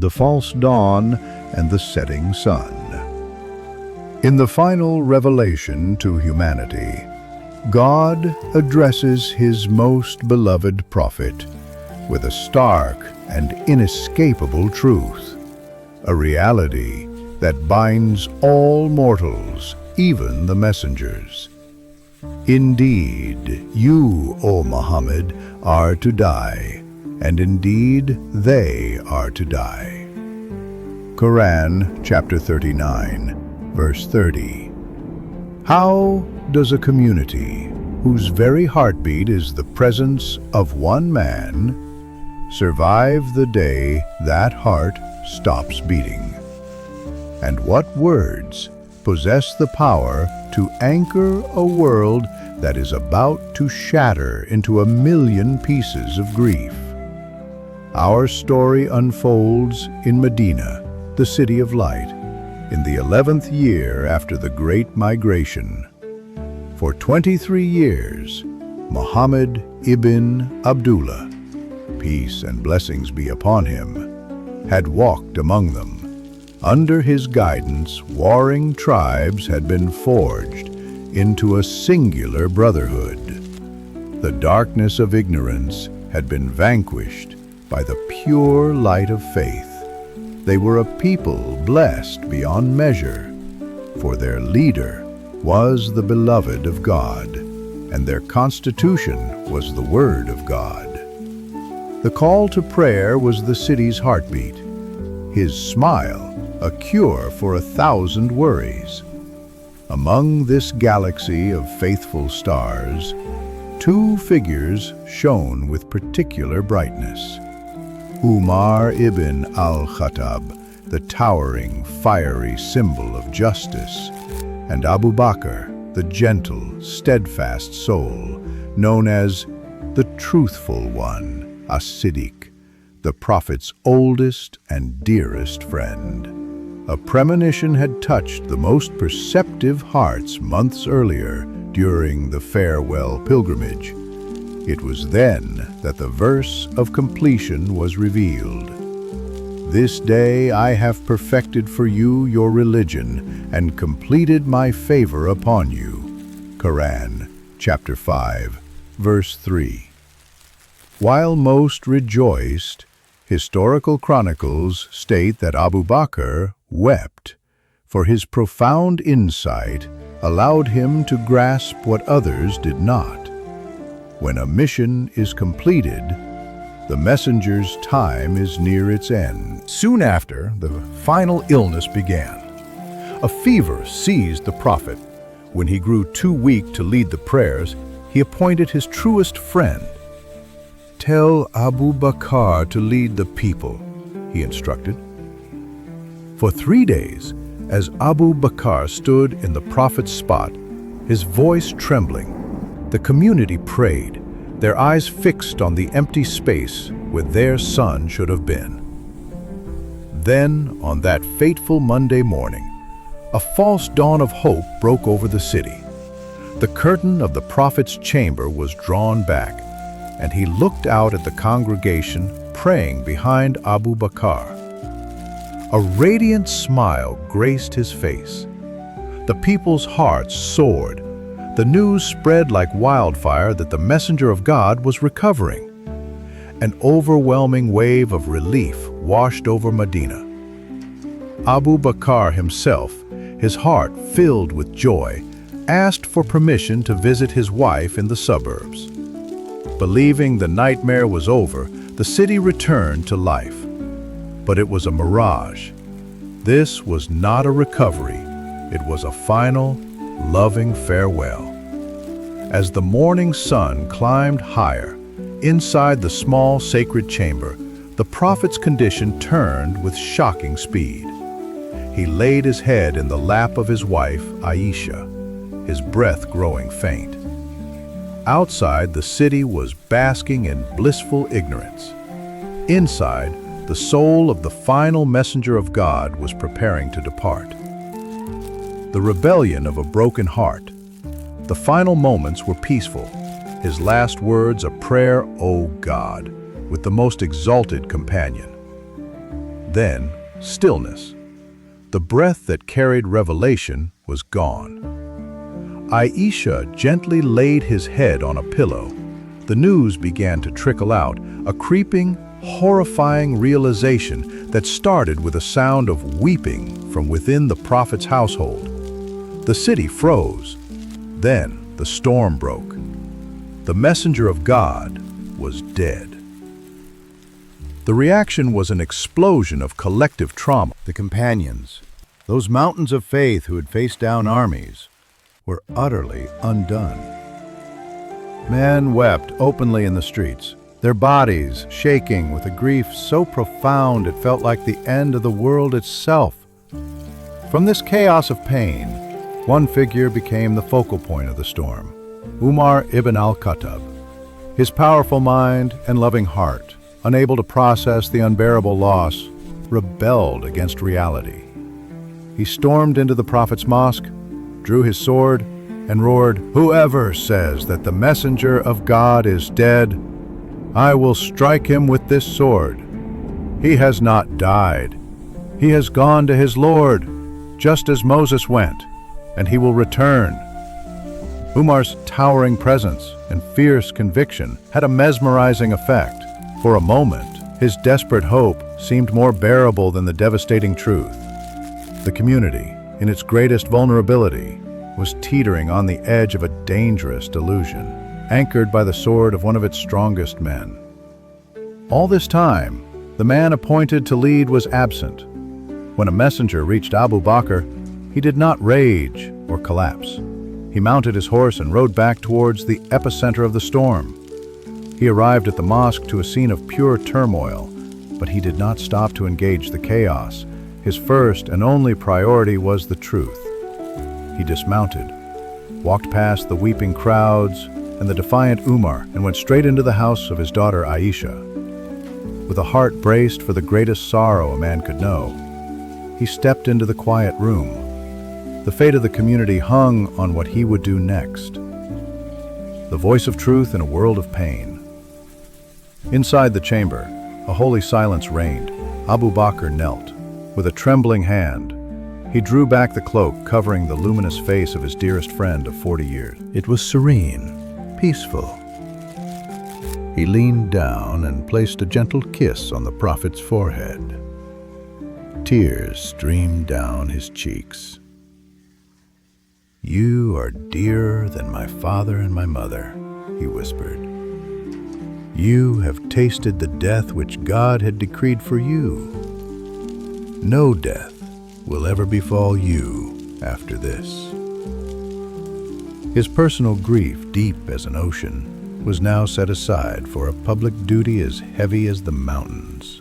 the false dawn, and the setting sun. In the final revelation to humanity, God addresses his most beloved prophet with a stark and inescapable truth, a reality that binds all mortals, even the messengers. Indeed, you, O Muhammad, are to die, and indeed they are to die. Quran, chapter 39, verse 30. How does a community whose very heartbeat is the presence of one man survive the day that heart stops beating? And what words possess the power to anchor a world that is about to shatter into a million pieces of grief? Our story unfolds in Medina, the City of Light, in the 11th year after the Great Migration. For 23 years, Muhammad ibn Abdullah, peace and blessings be upon him, had walked among them. Under his guidance, warring tribes had been forged into a singular brotherhood. The darkness of ignorance had been vanquished by the pure light of faith. They were a people blessed beyond measure, for their leader was the beloved of God, and their constitution was the word of God. The call to prayer was the city's heartbeat, his smile a cure for 1,000 worries. Among this galaxy of faithful stars, two figures shone with particular brightness. Umar ibn al-Khattab, the towering, fiery symbol of justice, and Abu Bakr, the gentle, steadfast soul, known as the Truthful One, As-Siddiq, the Prophet's oldest and dearest friend. A premonition had touched the most perceptive hearts months earlier during the farewell pilgrimage. It was then that the verse of completion was revealed. This day I have perfected for you your religion and completed my favor upon you. Quran, chapter 5, verse 3. While most rejoiced, historical chronicles state that Abu Bakr wept, for his profound insight allowed him to grasp what others did not. When a mission is completed, the messenger's time is near its end. Soon after, the final illness began. A fever seized the prophet. When he grew too weak to lead the prayers, he appointed his truest friend. "Tell Abu Bakr to lead the people," he instructed. For 3 days, as Abu Bakr stood in the prophet's spot, his voice trembling, the community prayed, their eyes fixed on the empty space where their son should have been. Then, on that fateful Monday morning, a false dawn of hope broke over the city. The curtain of the prophet's chamber was drawn back, and he looked out at the congregation praying behind Abu Bakr. A radiant smile graced his face. The people's hearts soared. The news spread like wildfire that the messenger of God was recovering. An overwhelming wave of relief washed over Medina. Abu Bakr himself, his heart filled with joy, asked for permission to visit his wife in the suburbs. Believing the nightmare was over, the city returned to life. But it was a mirage. This was not a recovery. It was a final, loving farewell. As the morning sun climbed higher, inside the small sacred chamber, the prophet's condition turned with shocking speed. He laid his head in the lap of his wife, Aisha, his breath growing faint. Outside, the city was basking in blissful ignorance. Inside, the soul of the final messenger of God was preparing to depart. The rebellion of a broken heart. The final moments were peaceful, his last words a prayer, "O God," with the most exalted companion. Then, stillness. The breath that carried revelation was gone. Aisha gently laid his head on a pillow. The news began to trickle out, a creeping, horrifying realization that started with a sound of weeping from within the prophet's household. The city froze. Then the storm broke. The messenger of God was dead. The reaction was an explosion of collective trauma. The companions, those mountains of faith who had faced down armies, were utterly undone. Men wept openly in the streets, their bodies shaking with a grief so profound it felt like the end of the world itself. From this chaos of pain, one figure became the focal point of the storm, Umar ibn al-Khattab. His powerful mind and loving heart, unable to process the unbearable loss, rebelled against reality. He stormed into the prophet's mosque, drew his sword, and roared, "Whoever says that the messenger of God is dead, I will strike him with this sword. He has not died. He has gone to his Lord, just as Moses went, and he will return." Umar's towering presence and fierce conviction had a mesmerizing effect. For a moment, his desperate hope seemed more bearable than the devastating truth. The community, in its greatest vulnerability, was teetering on the edge of a dangerous delusion, anchored by the sword of one of its strongest men. All this time, the man appointed to lead was absent. When a messenger reached Abu Bakr, he did not rage or collapse. He mounted his horse and rode back towards the epicenter of the storm. He arrived at the mosque to a scene of pure turmoil, but he did not stop to engage the chaos. His first and only priority was the truth. He dismounted, walked past the weeping crowds and the defiant Umar, and went straight into the house of his daughter Aisha. With a heart braced for the greatest sorrow a man could know, he stepped into the quiet room. The fate of the community hung on what he would do next. The voice of truth in a world of pain. Inside the chamber, a holy silence reigned. Abu Bakr knelt. With a trembling hand, he drew back the cloak covering the luminous face of his dearest friend of 40 years. It was serene, peaceful. He leaned down and placed a gentle kiss on the prophet's forehead. Tears streamed down his cheeks. "You are dearer than my father and my mother," he whispered. "You have tasted the death which God had decreed for you. No death will ever befall you after this." His personal grief, deep as an ocean, was now set aside for a public duty as heavy as the mountains.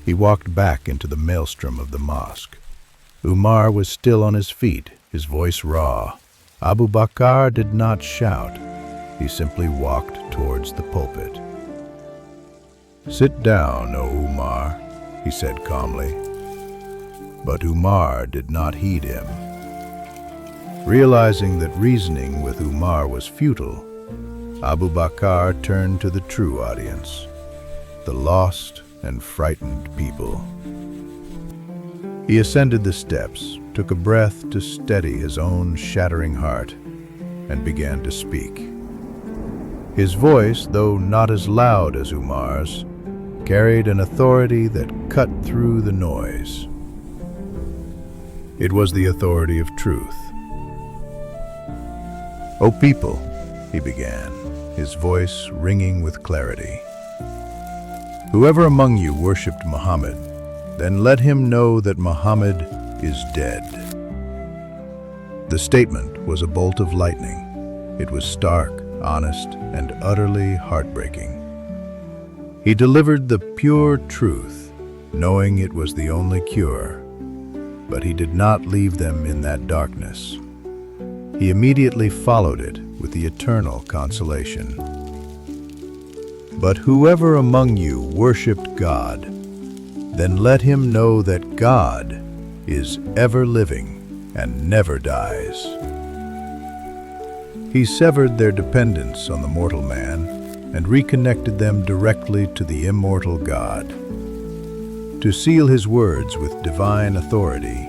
He walked back into the maelstrom of the mosque. Umar was still on his feet, his voice raw. Abu Bakr did not shout. He simply walked towards the pulpit. "Sit down, O Umar," he said calmly. But Umar did not heed him. Realizing that reasoning with Umar was futile, Abu Bakr turned to the true audience, the lost and frightened people. He ascended the steps, took a breath to steady his own shattering heart, and began to speak. His voice, though not as loud as Umar's, carried an authority that cut through the noise. It was the authority of truth. "O people," he began, his voice ringing with clarity, "whoever among you worshipped Muhammad, then let him know that Muhammad is dead." The statement was a bolt of lightning. It was stark, honest, and utterly heartbreaking. He delivered the pure truth, knowing it was the only cure, but he did not leave them in that darkness. He immediately followed it with the eternal consolation. "But whoever among you worshipped God, then let him know that God is ever living and never dies." He severed their dependence on the mortal man and reconnected them directly to the immortal God. To seal his words with divine authority,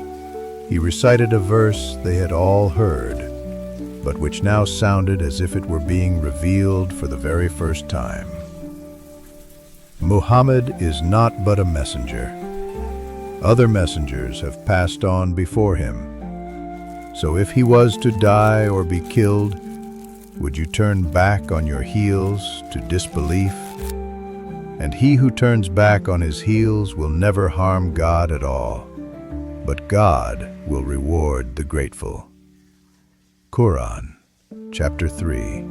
he recited a verse they had all heard, but which now sounded as if it were being revealed for the very first time. Muhammad is not but a messenger. Other messengers have passed on before him. So if he was to die or be killed, would you turn back on your heels to disbelief? And he who turns back on his heels will never harm God at all, but God will reward the grateful. Quran, chapter 3,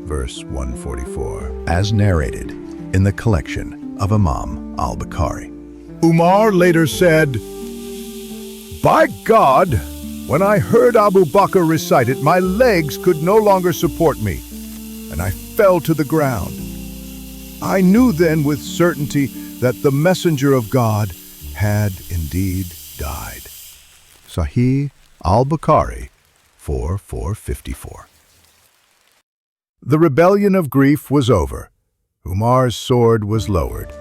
verse 144, as narrated in the collection of Imam al-Bukhari. Umar later said, "By God, when I heard Abu Bakr recite it, my legs could no longer support me, and I fell to the ground. I knew then with certainty that the messenger of God had indeed died." Sahih al-Bukhari 4454. The rebellion of grief was over. Umar's sword was lowered.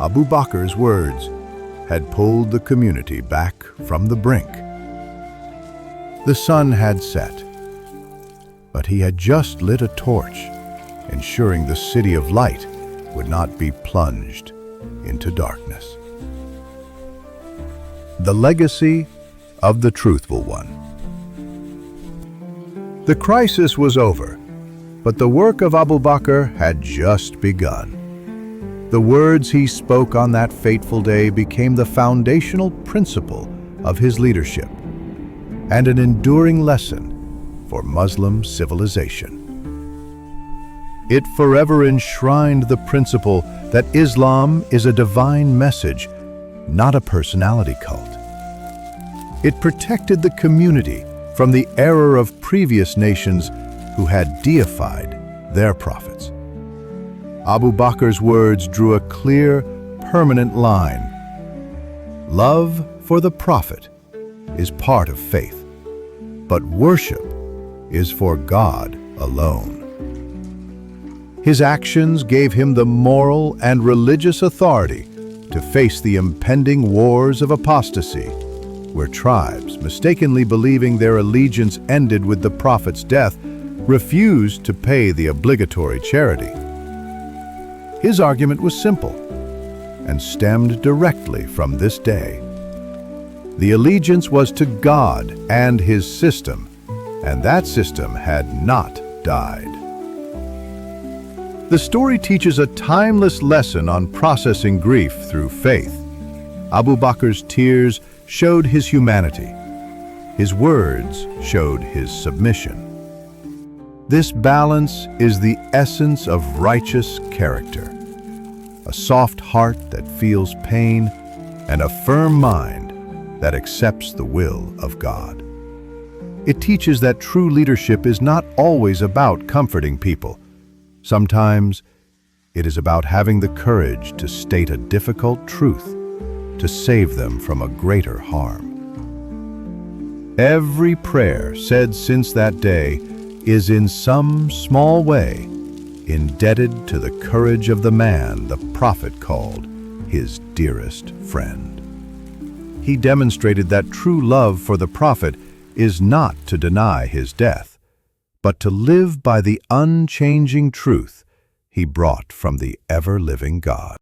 Abu Bakr's words had pulled the community back from the brink. The sun had set, but he had just lit a torch, ensuring the city of light would not be plunged into darkness. The legacy of the truthful one. The crisis was over, but the work of Abu Bakr had just begun. The words he spoke on that fateful day became the foundational principle of his leadership and an enduring lesson for Muslim civilization. It forever enshrined the principle that Islam is a divine message, not a personality cult. It protected the community from the error of previous nations who had deified their prophets. Abu Bakr's words drew a clear, permanent line. Love for the prophet is part of faith, but worship is for God alone. His actions gave him the moral and religious authority to face the impending wars of apostasy, where tribes, mistakenly believing their allegiance ended with the prophet's death, refused to pay the obligatory charity. His argument was simple and stemmed directly from this day. The allegiance was to God and his system, and that system had not died. The story teaches a timeless lesson on processing grief through faith. Abu Bakr's tears showed his humanity. His words showed his submission. This balance is the essence of righteous character. A soft heart that feels pain and a firm mind that accepts the will of God. It teaches that true leadership is not always about comforting people. Sometimes it is about having the courage to state a difficult truth to save them from a greater harm. Every prayer said since that day is in some small way indebted to the courage of the man the prophet called his dearest friend. He demonstrated that true love for the prophet is not to deny his death, but to live by the unchanging truth he brought from the ever-living God.